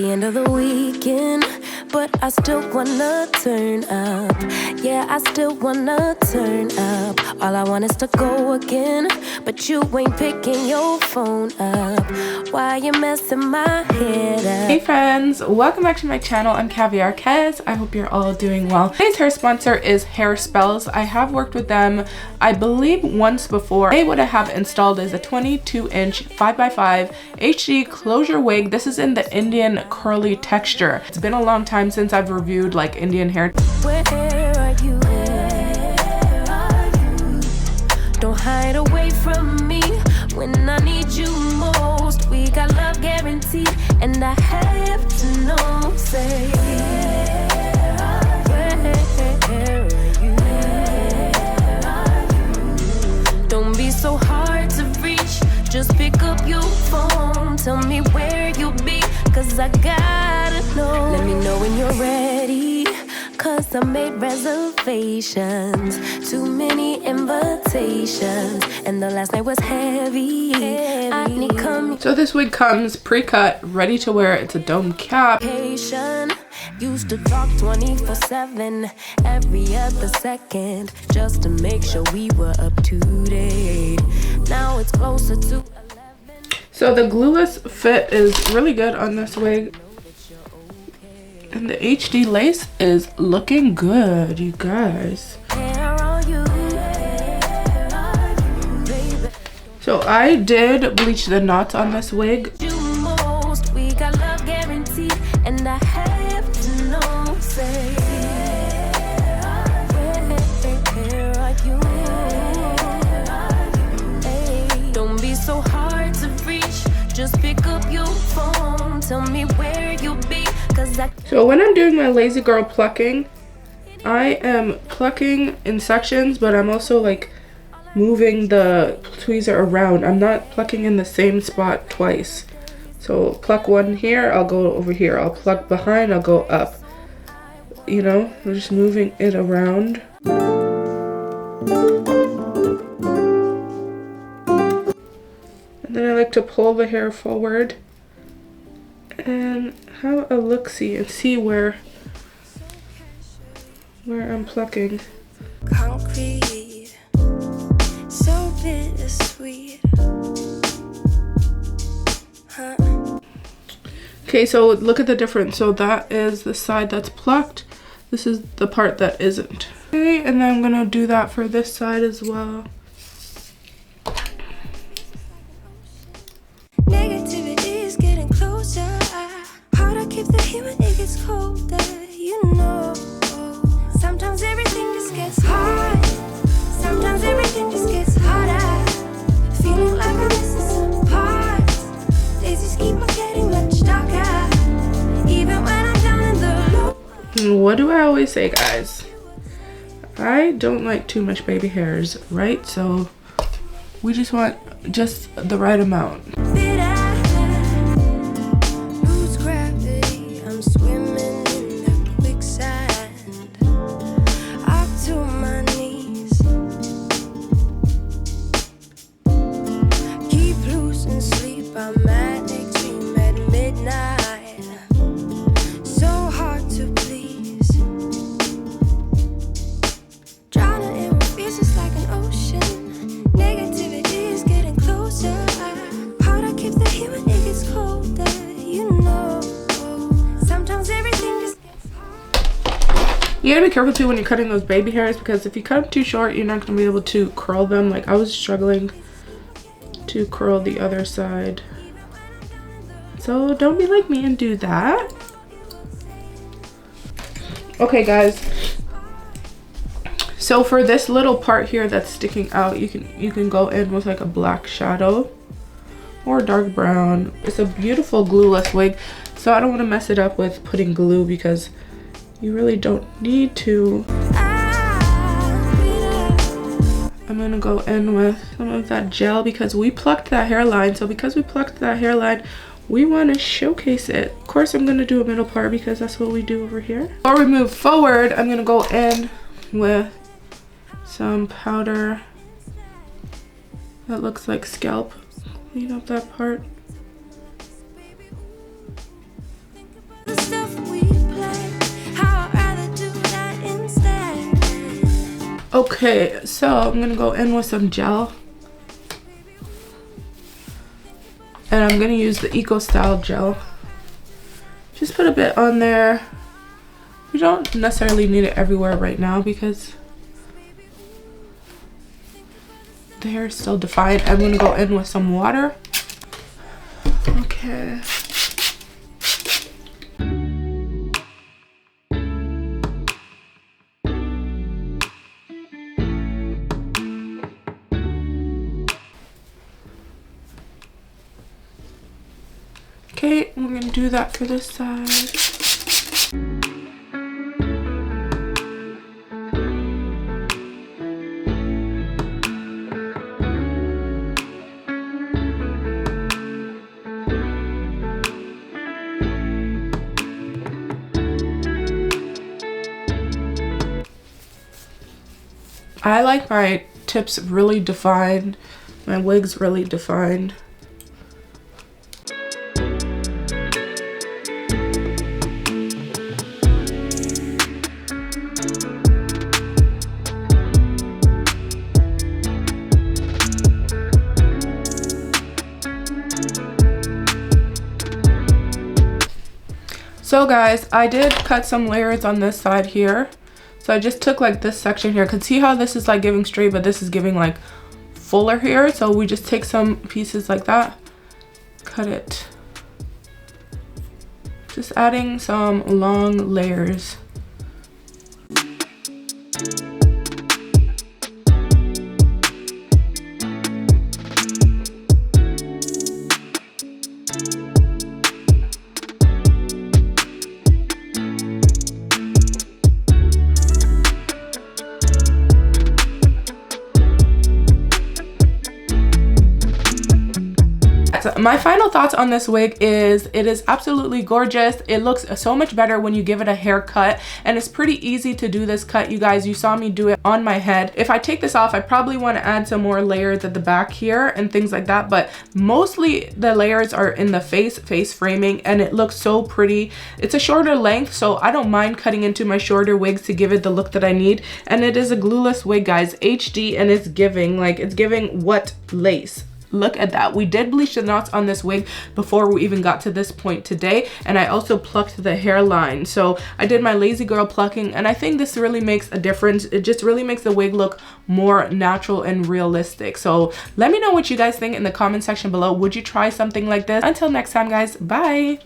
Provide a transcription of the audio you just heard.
the end of the weekend, but I still wanna turn up. Yeah, I still wanna turn up. All I want is to go again, but you ain't picking your phone up. Why you messing my head up? Hey friends, welcome back to my channel. I'm caviarkezzy. I hope you're all doing well. Today's hair sponsor is HairSpells. I have worked with them, I believe, once before. Today what I have installed is a 22-inch 5x5 HD closure wig. This is in the Indian curly texture. It's been a long time since I've reviewed like Indian hair. Where are you? Where are you? Don't hide away from me when I need you most. We got love guaranteed, and I have to know. Say, where are you? Don't be so hard to reach. Just pick up your phone. Tell me where you'll be, 'cause I gotta know. Let me know when you're ready, 'cause I made reservations. Too many invitations, and the last night was heavy. I need come. So this wig comes pre-cut, ready to wear. It's a dome cap. Used to talk 24/7, every other second, just to make sure we were up to date. Now it's closer to 11. So the glueless fit is really good on this wig. And the HD lace is looking good, you guys. So I did bleach the knots on this wig. We got love guaranteed, and I have to know. Say, where are you? Hey, don't be so hard to reach. Just pick up your phone. Tell me where you'll be, 'cause I. So when I'm doing my lazy girl plucking, I am plucking in sections, but I'm also like moving the tweezer around. I'm not plucking in the same spot twice. So pluck one here, I'll go over here. I'll pluck behind, I'll go up. You know, we're just moving it around. And then I like to pull the hair forward and have a look-see and see where I'm plucking. Concrete, so bittersweet. Okay, so look at the difference. So that is the side that's plucked. This is the part that isn't. Okay, and then I'm gonna do that for this side as well. Negativity is getting closer. Hard to keep the heat when it gets colder. You know, sometimes everything just gets hard. Sometimes everything just gets harder. Feeling like I'm missing some parts. Days just keep on getting much darker. Even when I'm down in the low. What do I always say, guys? I don't like too much baby hairs, right? So we just want just the right amount. Lose gravity, I'm swimming in the quicksand. Up to my knees. Keep losing sleep, I'm manic dream at midnight. So hard to please. Drowning in what feels just like an ocean. Negativity is getting closer. Hard to keep the heat when it gets colder. You know, sometimes everything just gets hard. You gotta be careful too when you're cutting those baby hairs, because if you cut them too short, you're not gonna be able to curl them. Like I was struggling to curl the other side. So don't be like me and do that. Okay guys, so for this little part here that's sticking out, you can go in with like a black shadow or dark brown. It's a beautiful glueless wig, so I don't want to mess it up with putting glue, because you really don't need to. I'm gonna go in with some of that gel because we plucked that hairline. So because we plucked that hairline, we want to showcase it. Of course, I'm gonna do a middle part because that's what we do over here. Before we move forward, I'm gonna go in with some powder that looks like scalp. Clean up that part. Okay, so I'm gonna go in with some gel. And I'm gonna use the Eco Style gel. Just put a bit on there. You don't necessarily need it everywhere right now because the hair is still defined. I'm gonna go in with some water. Okay. Okay, we're gonna do that for this side. I like my tips really defined, my wigs really defined. So guys, I did cut some layers on this side here. So I just took like this section here. Could see how this is like giving straight, but this is giving like fuller here. So we just take some pieces like that, cut it. Just adding some long layers. My final thoughts on this wig is it is absolutely gorgeous. It looks so much better when you give it a haircut, and it's pretty easy to do this cut, you guys. You saw me do it on my head. If I take this off, I probably want to add some more layers at the back here and things like that, but mostly the layers are in the face framing, and it looks so pretty. It's a shorter length, so I don't mind cutting into my shorter wigs to give it the look that I need. And it is a glueless wig, guys, HD, and it's giving what lace. Look at that. We did bleach the knots on this wig before we even got to this point today, and I also plucked the hairline. So I did my lazy girl plucking, and I think this really makes a difference. It just really makes the wig look more natural and realistic. So let me know what you guys think in the comment section below. Would you try something like this? Until next time, guys, bye.